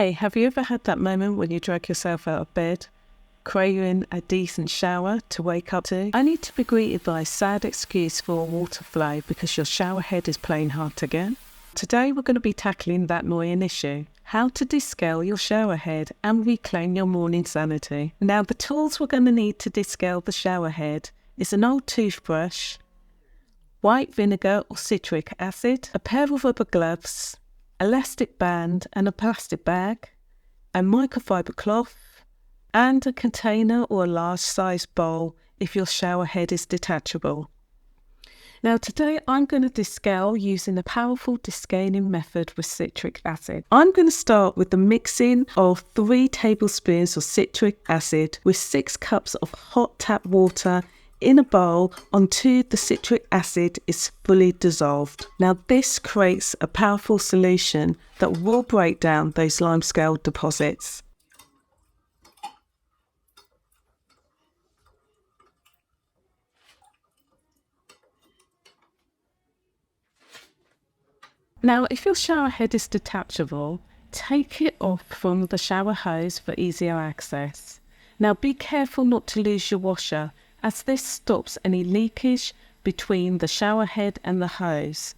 Hey, have you ever had that moment when you drag yourself out of bed, craving a decent shower to wake up to, only to be greeted by a sad excuse for a water flow because your shower head is playing hard to get? Today we're going to be tackling that annoying issue, how to descale your shower head and reclaim your morning sanity. Now the tools we're going to need to descale the shower head is an old toothbrush, white vinegar or citric acid, a pair of rubber gloves, elastic band and a plastic bag, a microfiber cloth, and a container or a large size bowl if your shower head is detachable. Now today I'm going to descale using a powerful descaling method with citric acid. I'm going to start with the mixing of 3 tablespoons of citric acid with 6 cups of hot tap water in a bowl until the citric acid is fully dissolved. Now this creates a powerful solution that will break down those limescale deposits. Now if your shower head is detachable, take it off from the shower hose for easier access. Now be careful not to lose your washer, as this stops any leakage between the shower head and the hose.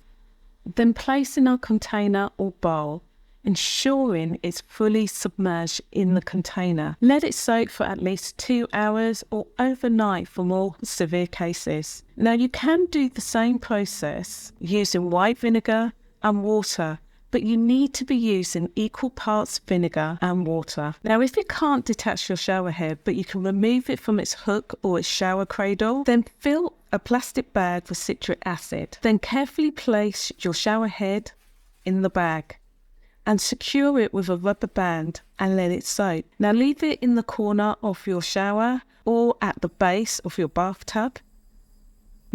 Then place in a container or bowl, ensuring it's fully submerged in the container. Let it soak for at least 2 hours or overnight for more severe cases. Now you can do the same process using white vinegar and water, but you need to be using equal parts vinegar and water. Now if you can't detach your shower head but you can remove it from its hook or its shower cradle, then fill a plastic bag with citric acid. Then carefully place your shower head in the bag and secure it with a rubber band and let it soak. Now leave it in the corner of your shower or at the base of your bathtub.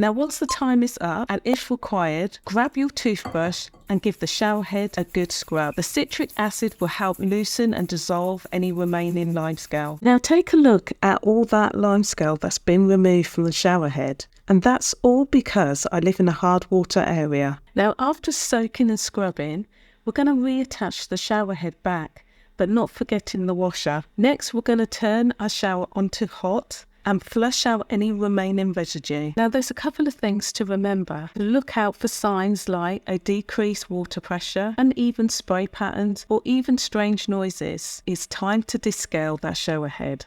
Now once the time is up, and if required, grab your toothbrush and give the shower head a good scrub. The citric acid will help loosen and dissolve any remaining limescale. Now take a look at all that limescale that's been removed from the shower head. And that's all because I live in a hard water area. Now after soaking and scrubbing, we're going to reattach the shower head back, but not forgetting the washer. Next we're going to turn our shower onto hot and flush out any remaining residue. Now there's a couple of things to remember. Look out for signs like a decreased water pressure, uneven spray patterns, or even strange noises. It's time to descale that shower head.